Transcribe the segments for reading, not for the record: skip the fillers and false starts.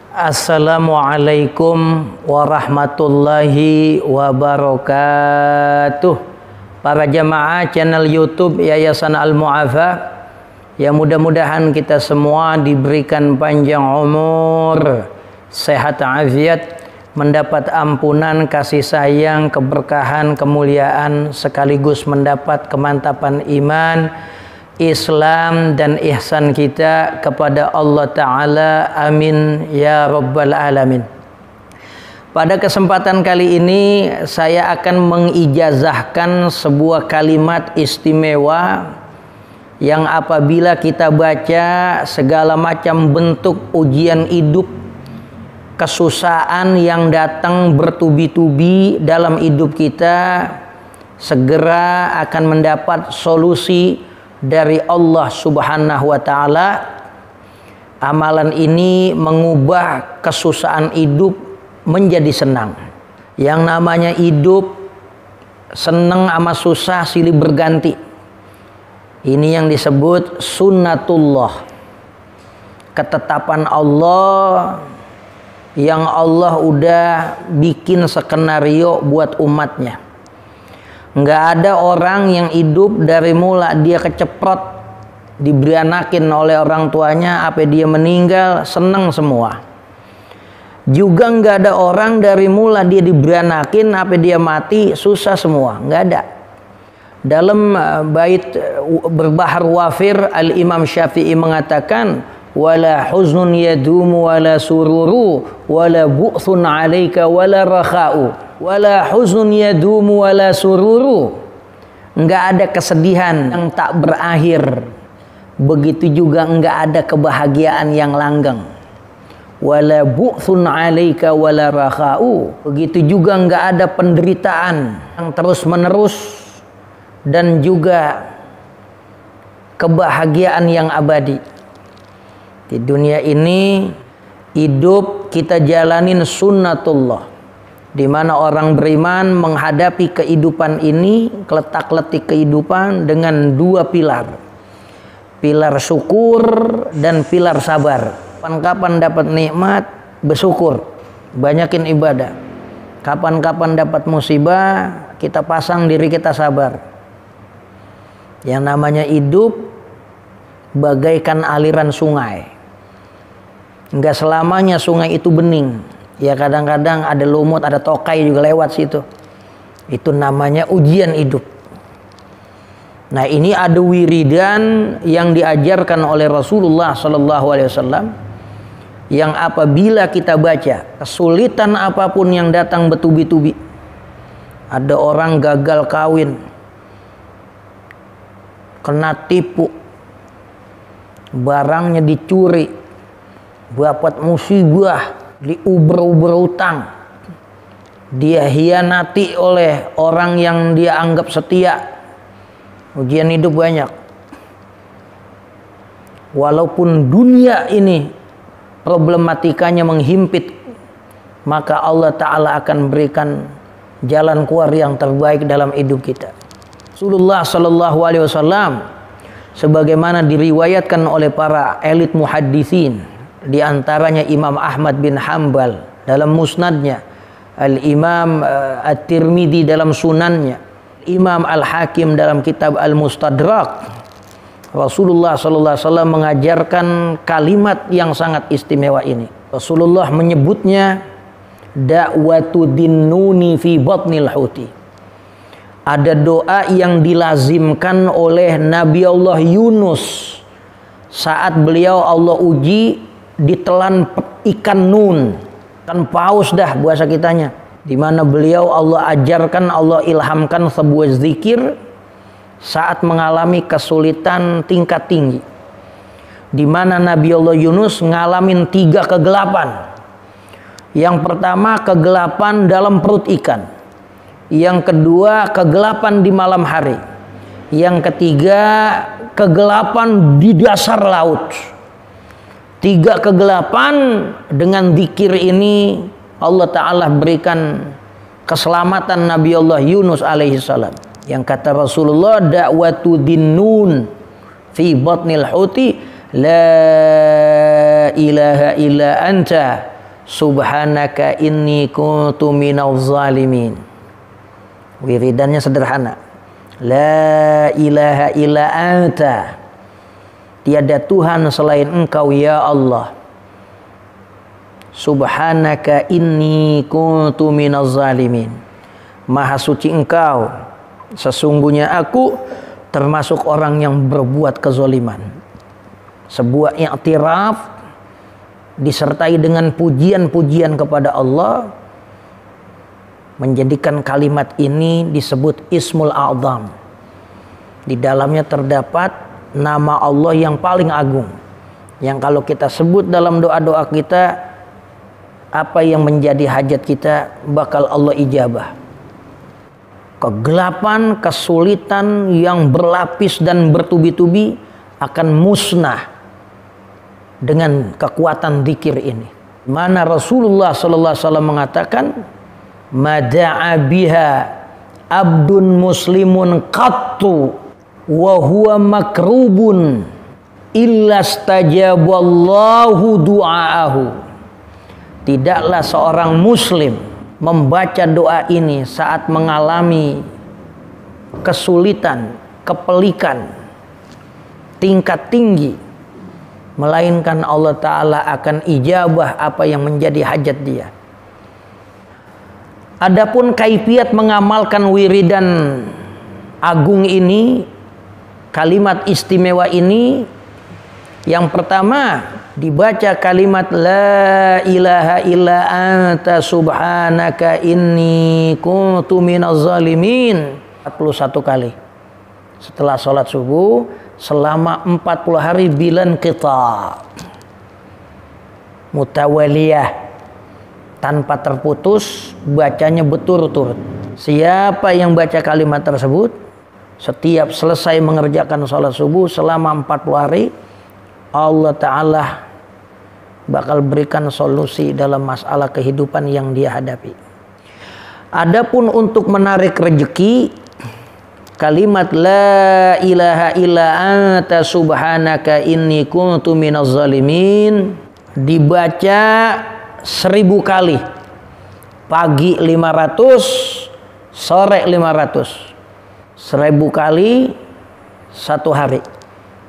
Assalamualaikum warahmatullahi wabarakatuh. Para jamaah channel YouTube Yayasan Al-Mu'afa, yang mudah-mudahan kita semua diberikan panjang umur, sehat afiat, mendapat ampunan, kasih sayang, keberkahan, kemuliaan, sekaligus mendapat kemantapan iman, Islam dan ihsan kita kepada Allah Ta'ala. Amin ya Rabbal Alamin. Pada kesempatan kali ini saya akan mengijazahkan sebuah kalimat istimewa yang apabila kita baca segala macam bentuk ujian hidup, kesusahan yang datang bertubi-tubi dalam hidup kita, segera akan mendapat solusi dari Allah Subhanahu wa Ta'ala. Amalan ini mengubah kesusahan hidup menjadi senang. Yang namanya hidup, senang sama susah silih berganti. Ini yang disebut sunnatullah, ketetapan Allah yang Allah udah bikin skenario buat umatnya. Nggak ada orang yang hidup dari mula dia keceprot, diberianakin oleh orang tuanya, apa dia meninggal seneng semua. Juga nggak ada orang dari mula dia diberianakin, apa dia mati susah semua. Nggak ada. Dalam bait berbahar wafir, Al-Imam Syafi'i mengatakan, wala huznun yadumu wala sururu wala bu'thun alaika wala rakha'u wala huznun yadumu wala sururu. Enggak ada kesedihan yang tak berakhir, begitu juga enggak ada kebahagiaan yang langgeng. Wala bu'thun alaika wala rakha'u, begitu juga enggak ada penderitaan yang terus menerus, dan juga kebahagiaan yang abadi. Di dunia ini hidup kita jalanin sunnatullah, di mana orang beriman menghadapi kehidupan ini, keletak-letik kehidupan dengan dua pilar. Pilar syukur dan pilar sabar. Kapan-kapan dapat nikmat, bersyukur, banyakin ibadah. Kapan-kapan dapat musibah, kita pasang diri kita sabar. Yang namanya hidup bagaikan aliran sungai. Enggak selamanya sungai itu bening. Ya kadang-kadang ada lumut, ada tokai juga lewat situ. Itu namanya ujian hidup. Nah, ini ada wiridan yang diajarkan oleh Rasulullah SAW, yang apabila kita baca, kesulitan apapun yang datang bertubi-tubi. Ada orang gagal kawin, kena tipu, barangnya dicuri, dapat musibah, diuber-uber utang, dia hianati oleh orang yang dia anggap setia. Ujian hidup banyak. Walaupun dunia ini problematikanya menghimpit, maka Allah Ta'ala akan berikan jalan keluar yang terbaik dalam hidup kita. Rasulullah SAW, sebagaimana diriwayatkan oleh para elit muhaddisin, di antaranya Imam Ahmad bin Hanbal dalam musnadnya, Al-Imam At-Tirmidzi dalam sunannya, Imam Al-Hakim dalam kitab Al-Mustadrak. Rasulullah SAW mengajarkan kalimat yang sangat istimewa ini. Rasulullah menyebutnya da'watu dinnuni fi batnil huti. Ada doa yang dilazimkan oleh Nabi Allah Yunus saat beliau Allah uji ditelan ikan nun, kan paus dah bahasa kitanya, di mana beliau Allah ajarkan, Allah ilhamkan sebuah zikir saat mengalami kesulitan tingkat tinggi, di mana Nabi Allah Yunus ngalamin 3 kegelapan. Yang pertama kegelapan dalam perut ikan, yang kedua kegelapan di malam hari, yang ketiga kegelapan di dasar laut. 3 kegelapan. Dengan zikir ini Allah Ta'ala berikan keselamatan Nabi Allah Yunus alaihissalam. Yang kata Rasulullah, da'watu dinnun fi batnil huti la ilaha illa anta subhanaka inni kuntu minaz zalimin. Wiridannya sederhana. La ilaha illa anta, tiada Tuhan selain Engkau ya Allah. Subhanaka inni kuntu minaz zalimin. Maha suci Engkau, sesungguhnya aku termasuk orang yang berbuat kezaliman. Sebuah i'tiraf disertai dengan pujian-pujian kepada Allah menjadikan kalimat ini disebut Ismul A'zam. Di dalamnya terdapat nama Allah yang paling agung, yang kalau kita sebut dalam doa-doa kita, apa yang menjadi hajat kita bakal Allah ijabah. Kegelapan, kesulitan yang berlapis dan bertubi-tubi akan musnah dengan kekuatan zikir ini. Mana Rasulullah sallallahu alaihi wasallam mengatakan, "Mada'a biha abdun muslimun qattu wa huwa makrubun illa stajaballahu du'aahu." Tidaklah seorang muslim membaca doa ini saat mengalami kesulitan, kepelikan, tingkat tinggi, melainkan Allah Ta'ala akan ijabah apa yang menjadi hajat dia. Adapun kaifiat mengamalkan wiridan agung ini, kalimat istimewa ini, yang pertama dibaca kalimat la ilaha illa anta subhanaka inni kuntu minaz zalimin 41 kali setelah sholat subuh selama 40 hari bilan qita, mutawaliyah, tanpa terputus, bacanya berturut-turut. Siapa yang baca kalimat tersebut setiap selesai mengerjakan sholat subuh selama 40 hari, Allah Ta'ala bakal berikan solusi dalam masalah kehidupan yang dia hadapi. Adapun untuk menarik rezeki, kalimat la ilaha illa anta subhanaka inni kuntu minaz zalimin dibaca 1000 kali. Pagi 500, sore 500. 1000 kali satu hari.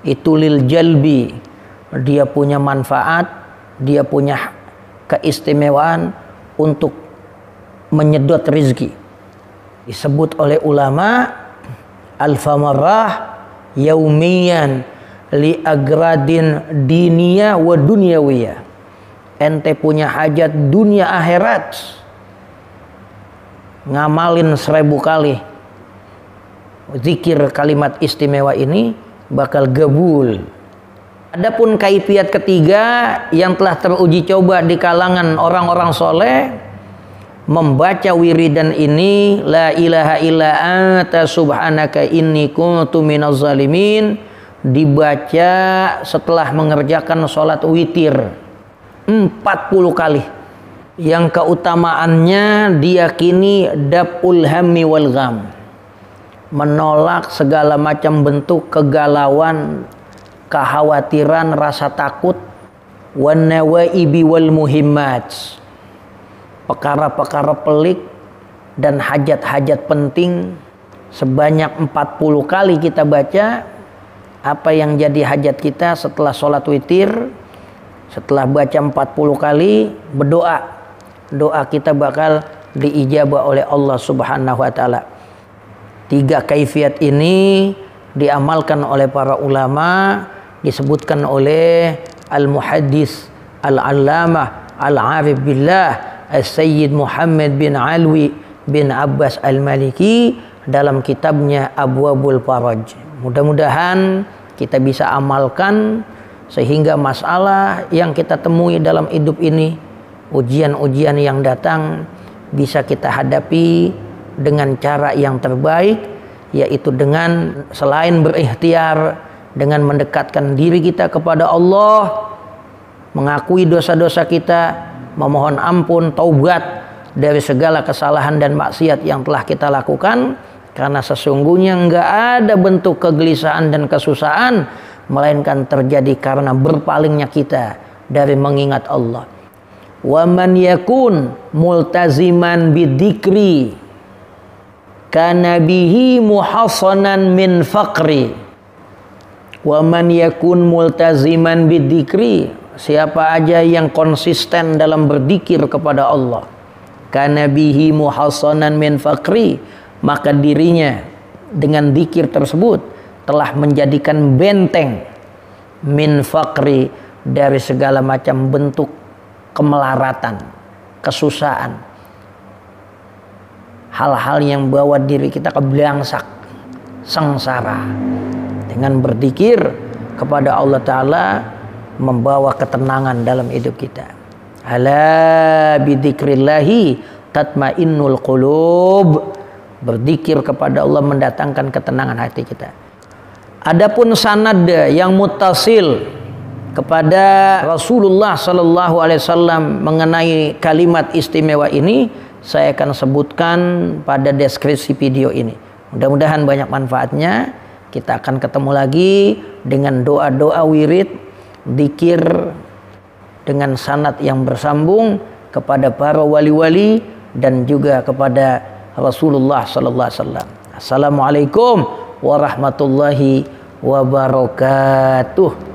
Itu lil jalbi, dia punya manfaat, dia punya keistimewaan untuk menyedot rizki. Disebut oleh ulama alfamarah yaumiyan li agradin diniyah wa dunyawiyah. Ente punya hajat dunia akhirat, ngamalin 1000 kali zikir kalimat istimewa ini bakal gabul. Adapun kaifiat ketiga yang telah teruji coba di kalangan orang-orang soleh, membaca wiridan ini la ilaha illa anta subhanaka inni kuntu minaz zalimin dibaca setelah mengerjakan sholat witir 40 kali, yang keutamaannya diyakini daf'ul hammi wal gham, menolak segala macam bentuk kegalauan, kekhawatiran, rasa takut, wan nawaibi wal muhimmat, perkara-perkara pelik dan hajat-hajat penting. Sebanyak 40 kali kita baca apa yang jadi hajat kita setelah sholat witir. Setelah baca 40 kali berdoa, doa kita bakal diijabah oleh Allah Subhanahu wa taala. 3 kaifiat ini diamalkan oleh para ulama, disebutkan oleh al-muhaddis al-allamah al-arif billah As-Sayyid Muhammad bin Alwi bin Abbas al-Maliki dalam kitabnya Abwabul Faraj. Mudah-mudahan kita bisa amalkan sehingga masalah yang kita temui dalam hidup ini, ujian-ujian yang datang, bisa kita hadapi dengan cara yang terbaik, yaitu dengan selain berikhtiar, dengan mendekatkan diri kita kepada Allah, mengakui dosa-dosa kita, memohon ampun, taubat dari segala kesalahan dan maksiat yang telah kita lakukan, karena sesungguhnya enggak ada bentuk kegelisahan dan kesusahan melainkan terjadi karena berpalingnya kita dari mengingat Allah. Wa man yakun multaziman bidzikri kana bihi muhassanan min faqri. Wa man yakun multaziman bidzikri, siapa aja yang konsisten dalam berzikir kepada Allah, kana bihi muhassanan min faqri, maka dirinya dengan zikir tersebut telah menjadikan benteng min faqri, dari segala macam bentuk kemelaratan, kesusahan, hal-hal yang bawa diri kita ke belangsak, sengsara. Dengan berzikir kepada Allah Ta'ala membawa ketenangan dalam hidup kita. Ala bidzikrillahi tatmainnul qulub. Berzikir kepada Allah mendatangkan ketenangan hati kita. Adapun sanad yang muttasil kepada Rasulullah Sallallahu Alaihi Wasallam mengenai kalimat istimewa ini, saya akan sebutkan pada deskripsi video ini. Mudah-mudahan banyak manfaatnya. Kita akan ketemu lagi dengan doa-doa wirid, zikir dengan sanad yang bersambung kepada para wali-wali dan juga kepada Rasulullah Sallallahu Alaihi Wasallam. Assalamualaikum warahmatullahi wabarakatuh.